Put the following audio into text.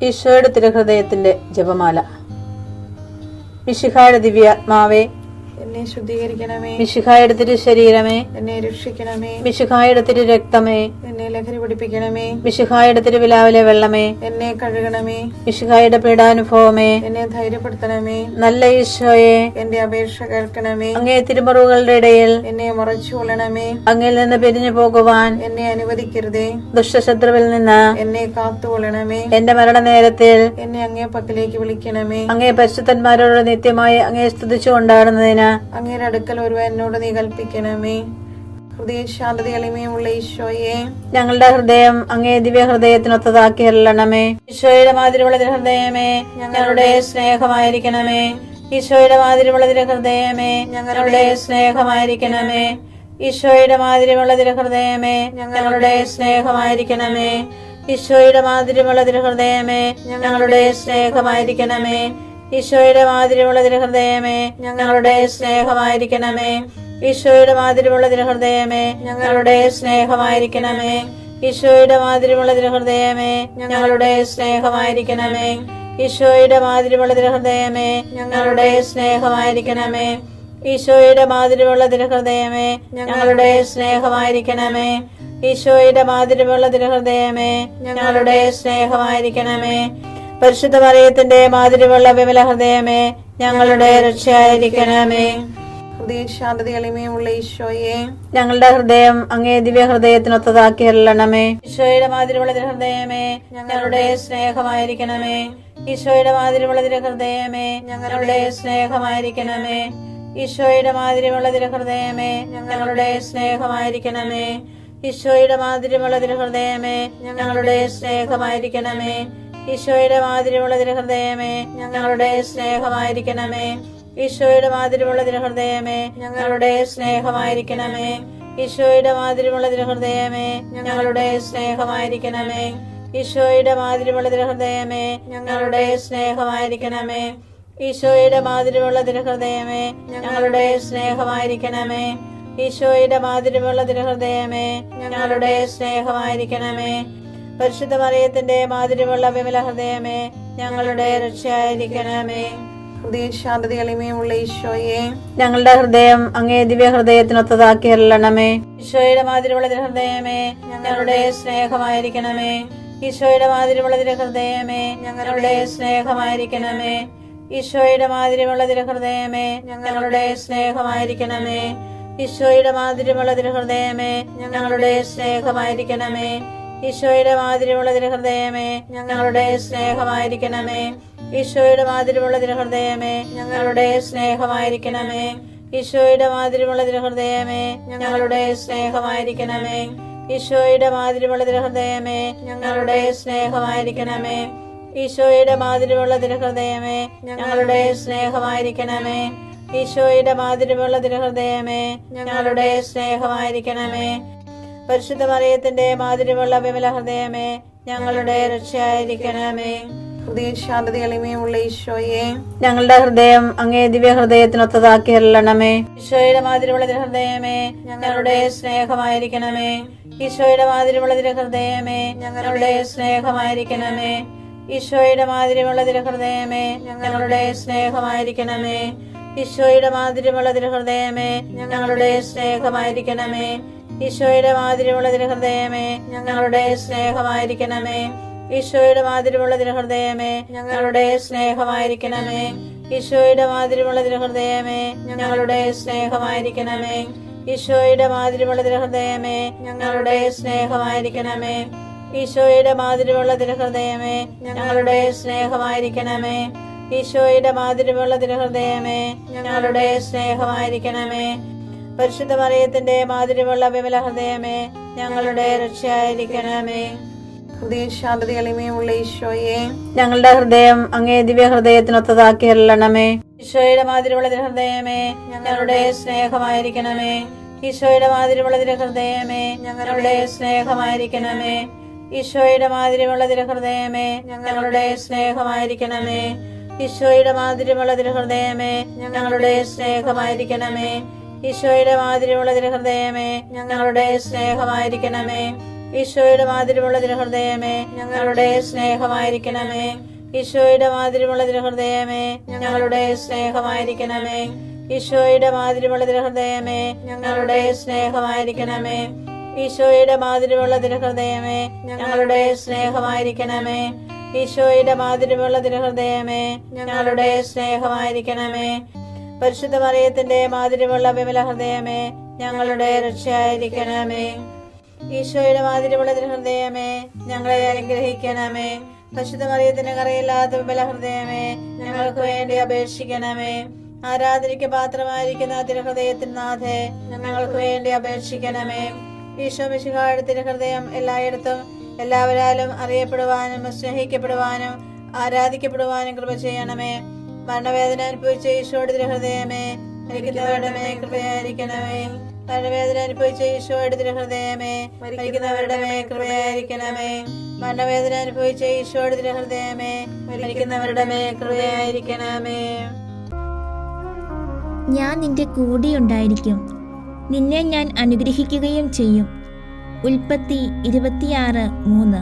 ഈശോയുടെ തിരുഹൃദയത്തിന്റെ ജപമാല. മിശിഹായുടെ ദിവ്യാത്മാവേ, എന്നെ ശുദ്ധീകരിക്കണമേ. മിശിഹായുടെ തിരു ശരീരമേ, എന്നെ രക്ഷിക്കണമേ. മിശിഹായുടെ തിരു രക്തമേ, എന്നെ ലഹരി പിടിപ്പിക്കണമേ. മിശിഹായുടെ തിരുവിലാവിലെ വെള്ളമേ, എന്നെ കഴുകണമേ. മിശിഹായുടെ പീഡാനുഭവമേ, എന്നെ ധൈര്യപ്പെടുത്തണമേ. നല്ല ഈശോയെ, എന്റെ അപേക്ഷ കേൾക്കണമേ. അങ്ങേ തിരുമുറിവുകളുടെ ഇടയിൽ എന്നെ മറച്ചു കൊള്ളണമേ. അങ്ങിൽ നിന്ന് പിരിഞ്ഞു പോകുവാൻ എന്നെ അനുവദിക്കരുതേ. ദുഷ്ടശത്രുവിൽ നിന്ന് എന്നെ കാത്തുകൊള്ളണമേ. എന്റെ മരണനേരത്തിൽ എന്നെ അങ്ങേ പക്കലേക്ക് വിളിക്കണമേ. അങ്ങേ പരിശുദ്ധന്മാരോട് നിത്യമായി അങ്ങേ സ്തുതിച്ചു കൊണ്ടാടുന്നതിന് അങ്ങയുടെ അടുക്കൽ ഒരുവൻ എന്നോട് നീ കൽപ്പിക്കണമേ. ഹൃദയ ശാന്തത എളിമയുമുള്ള ഈശോയെ, ഞങ്ങളുടെ ഹൃദയം അങ്ങേ ദിവ്യ ഹൃദയത്തിനൊത്തതാക്കി അരുളണമേ. ഈശോയുടെ മാതിരിയുള്ള ഹൃദയമേ, ഞങ്ങളുടെ സ്നേഹമായിരിക്കണമേ. ഈശോയുടെ മാതിരിയുള്ള ഹൃദയമേ, ഞങ്ങളുടെ സ്നേഹമായിരിക്കണമേ. ഈശോയുടെ മാതിരിയുള്ള ഹൃദയമേ, ഞങ്ങളുടെ സ്നേഹമായിരിക്കണമേ. ഈശോയുടെ മാതിരിയുള്ള ഹൃദയമേ, ഞങ്ങളുടെ സ്നേഹമായിരിക്കണമേ. ഈശോയുടെ മാതിരിയുള്ള ഹൃദയമേ, ഞങ്ങളുടെ സ്നേഹമായിരിക്കണമേ. ഈശോയുടെ മാതിരിയുള്ള ഹൃദയമേ, ഞങ്ങളുടെ സ്നേഹമായിരിക്കണമേ. ഈശോയുടെ മാതിരിയുള്ള ഹൃദയമേ, ഞങ്ങളുടെ സ്നേഹമായിരിക്കണമേ. ഈശോയുടെ മാതിരിയുള്ള ഹൃദയമേ, ഞങ്ങളുടെ സ്നേഹമായിരിക്കണമേ. ഈശോയുടെ മാതിരിയുള്ള ഹൃദയമേ, ഞങ്ങളുടെ സ്നേഹമായിരിക്കണമേ. ഈശോയുടെ മാതിരിയുള്ള ഹൃദയമേ, ഞങ്ങളുടെ സ്നേഹമായിരിക്കണമേ. പരിശുദ്ധ മറിയത്തിന്റെ മാതിരിയുള്ള വിമല ഹൃദയമേ, ഞങ്ങളുടെ രക്ഷയായിരിക്കണമേ. ഹൃദയ ശാന്തത എളിമയുമുള്ള ഈശോയെ, ഞങ്ങളുടെ ഹൃദയം അങ്ങേ ദിവ്യ ഹൃദയത്തിനൊത്തതാക്കി അരുളണമേ. ഈശോയുടെ മാതിരിയുള്ള ഹൃദയമേ, ഞങ്ങളുടെ സ്നേഹമായിരിക്കണമേ. ഈശോയുടെ മാതിരിയുള്ള ഹൃദയമേ, ഞങ്ങളുടെ സ്നേഹമായിരിക്കണമേ. ഈശോയുടെ മാതിരിയുള്ള ഹൃദയമേ, ഞങ്ങളുടെ സ്നേഹമായിരിക്കണമേ. ഈശോയുടെ മാതിരിയുള്ള ഹൃദയമേ, ഞങ്ങളുടെ സ്നേഹമായിരിക്കണമേ. ഈശോയുടെ മാതിരിയുള്ള ഹൃദയമേ, ഞങ്ങളുടെ സ്നേഹമായിരിക്കണമേ. ഈശോയുടെ മാതിരിയുള്ള ഹൃദയമേ, ഞങ്ങളുടെ സ്നേഹമായിരിക്കണമേ. ഈശോയുടെ മാതിരിയുള്ള ഹൃദയമേ, ഞങ്ങളുടെ സ്നേഹമായിരിക്കണമേ. ഈശോയുടെ മാതിരിയുള്ള ഹൃദയമേ, ഞങ്ങളുടെ സ്നേഹമായിരിക്കണമേ. ഈശോയുടെ മാതിരിയുള്ള ഹൃദയമേ, ഞങ്ങളുടെ സ്നേഹമായിരിക്കണമേ. ഈശോയുടെ മാതിരിയുള്ള ഹൃദയമേ, ഞങ്ങളുടെ സ്നേഹമായിരിക്കണമേ. പരിശുദ്ധ മറിയത്തിന്റെ മാതിരിയുള്ള വിമല ഹൃദയമേ, ഞങ്ങളുടെ രക്ഷയായിരിക്കണമേ. ഹൃദയ ശാന്തത എളിമയുമുള്ള ഈശോയെ, ഞങ്ങളുടെ ഹൃദയം അങ്ങേ ദിവ്യ ഹൃദയത്തിനൊത്തതാക്കി അരുളണമേ. ഈശോയുടെ മാതിരിയുള്ള ഹൃദയമേ, ഞങ്ങളുടെ സ്നേഹമായിരിക്കണമേ. ഈശോയുടെ മാതിരിയുള്ള ഹൃദയമേ, ഞങ്ങളുടെ സ്നേഹമായിരിക്കണമേ. ഈശോയുടെ മാതിരിയുള്ള ഹൃദയമേ, ഞങ്ങളുടെ സ്നേഹമായിരിക്കണമേ. ഈശോയുടെ മാതിരിയുള്ള ഹൃദയമേ, ഞങ്ങളുടെ സ്നേഹമായിരിക്കണമേ. ഈശോയുടെ മാതിരിയുള്ള ഹൃദയമേ, ഞങ്ങളുടെ സ്നേഹമായിരിക്കണമേ. ഈശോയുടെ മാതിരിയുള്ള ഹൃദയമേ, ഞങ്ങളുടെ സ്നേഹമായിരിക്കണമേ. ഈശോയുടെ മാതിരിയുള്ള ഹൃദയമേ, ഞങ്ങളുടെ സ്നേഹമായിരിക്കണമേ. ഈശോയുടെ മാതിരിയുള്ള ഹൃദയമേ, ഞങ്ങളുടെ സ്നേഹമായിരിക്കണമേ. ഈശോയുടെ മാതിരിയുള്ള ഹൃദയമേ, ഞങ്ങളുടെ സ്നേഹമായിരിക്കണമേ. ഈശോയുടെ മാതിരിയുള്ള ഹൃദയമേ, ഞങ്ങളുടെ സ്നേഹമായിരിക്കണമേ. പരിശുദ്ധ മറിയത്തിന്റെ മാതിരിയുള്ള വിമല ഹൃദയമേ, ഞങ്ങളുടെ രക്ഷയായിരിക്കണമേ. ഹൃദയ ശാന്തത എളിമയുമുള്ള ഈശോയെ, ഞങ്ങളുടെ ഹൃദയം അങ്ങേ ദിവ്യ ഹൃദയത്തിനൊത്തതാക്കി അരുളണമേ. ഈശോയുടെ മാതിരിയുള്ള ഹൃദയമേ, ഞങ്ങളുടെ സ്നേഹമായിരിക്കണമേ. ഈശോയുടെ മാതിരിയുള്ള ഹൃദയമേ, ഞങ്ങളുടെ സ്നേഹമായിരിക്കണമേ. ഈശോയുടെ മാതിരിയുള്ള ഹൃദയമേ, ഞങ്ങളുടെ സ്നേഹമായിരിക്കണമേ. ഈശോയുടെ മാതിരിയുള്ള ഹൃദയമേ, ഞങ്ങളുടെ സ്നേഹമായിരിക്കണമേ. ഈശോയുടെ മാതിരിയുള്ള ഹൃദയമേ, ഞങ്ങളുടെ സ്നേഹമായിരിക്കണമേ. ഈശോയുടെ മാതിരിയുള്ള ഹൃദയമേ, ഞങ്ങളുടെ സ്നേഹമായിരിക്കണമേ. ഈശോയുടെ മാതിരിയുള്ള ഹൃദയമേ, ഞങ്ങളുടെ സ്നേഹമായിരിക്കണമേ. ഈശോയുടെ മാതിരിയുള്ള ഹൃദയമേ, ഞങ്ങളുടെ സ്നേഹമായിരിക്കണമേ. ഈശോയുടെ മാതിരിയുള്ള ഹൃദയമേ, ഞങ്ങളുടെ സ്നേഹമായിരിക്കണമേ. ഈശോയുടെ മാതിരിയുള്ള ഹൃദയമേ, ഞങ്ങളുടെ സ്നേഹമായിരിക്കണമേ. പരിശുദ്ധ മറിയത്തിന്റെ മാതിരിയുള്ള വിമല ഹൃദയമേ, ഞങ്ങളുടെ രക്ഷയായിരിക്കണമേ. ഹൃദയ ശാന്തത എളിമയുമുള്ള ഈശോയെ, ഞങ്ങളുടെ ഹൃദയം അങ്ങേ ദിവ്യ ഹൃദയത്തിനൊത്തതാക്കി അരുളണമേ. ഈശോയുടെ മാതിരിയുള്ള ഹൃദയമേ, ഞങ്ങളുടെ സ്നേഹമായിരിക്കണമേ. ഈശോയുടെ മാതിരിയുള്ള ഹൃദയമേ, ഞങ്ങളുടെ സ്നേഹമായിരിക്കണമേ. ഈശോയുടെ മാതിരിയുള്ള ഹൃദയമേ, ഞങ്ങളുടെ സ്നേഹമായിരിക്കണമേ. ഈശോയുടെ മാതിരിയുള്ള ഹൃദയമേ, ഞങ്ങളുടെ സ്നേഹമായിരിക്കണമേ. ഈശോയുടെ മാതിരിയുള്ള ഹൃദയമേ, ഞങ്ങളുടെ സ്നേഹമായിരിക്കണമേ. ഈശോയുടെ മാതിരിമുള്ള തിരുഹൃദയമേ ഞങ്ങളുടെ സ്നേഹമായിരിക്കണമേ. ഈശോയുടെ മാതിരിമുള്ള തിരുഹൃദയമേ ഞങ്ങളുടെ സ്നേഹമായിരിക്കണമേ. ഈശോയുടെ മാതിരിമുള്ള തിരുഹൃദയമേ ഞങ്ങളുടെ സ്നേഹമായിരിക്കണമേ. ഈശോയുടെ മാതിരിമുള്ള തിരുഹൃദയമേ ഞങ്ങളുടെ സ്നേഹമായിരിക്കണമേ. ഈശോയുടെ മാതിരിമുള്ള തിരുഹൃദയമേ ഞങ്ങളുടെ സ്നേഹമായിരിക്കണമേ. പരിശുദ്ധ മറിയത്തിന്റെ മാതിരിമുള്ള വിമല ഹൃദയമേ ഞങ്ങളുടെ രക്ഷയായിരിക്കണമേ. ഈശോയുടെ മാതിരിമുള്ള തിരുഹൃദയമേ ഞങ്ങളെ അനുഗ്രഹിക്കണമേ. പരിശുദ്ധ മറിയത്തിന്റെ കറയില്ലാത്ത വിമല ഹൃദയമേ ഞങ്ങൾക്ക് വേണ്ടി അപേക്ഷിക്കണമേ. ആരാധനയ്ക്ക് പാത്രമായിരിക്കുന്ന തിരുഹൃദയത്തിൻ നാഥേ ഞങ്ങൾക്ക് വേണ്ടി അപേക്ഷിക്കണമേ. ഈശോ മിശിഹായുടെ തിരുഹൃദയം എല്ലായിടത്തും എല്ലാവരാലും അറിയപ്പെടുവാനും സ്നേഹിക്കപ്പെടുവാനും ആരാധിക്കപ്പെടുവാനും കൃപ ചെയ്യണമേ. മരണവേദന അനുഭവിച്ച ഈശോയുടെ തിരുഹൃദയമേ മരിക്കുന്നവരുടെ മേൽ കൃപയായിരിക്കണമേ. മരണവേദന അനുഭവിച്ച ഈശോയുടെ തിരുഹൃദയമേ മരിക്കുന്നവരുടെ മേൽ കൃപയായിരിക്കണമേ. മരണവേദന അനുഭവിച്ച ഈശോയുടെ തിരുഹൃദയമേ മരിക്കുന്നവരുടെ മേൽ കൃപയായിരിക്കണമേ. ഞാൻ നിന്റെ കൂടെയുണ്ടായിരിക്കും, നിന്നെ ഞാൻ അനുഗ്രഹിക്കുകയും ചെയ്യും. ഉൽപ്പത്തി 26:3.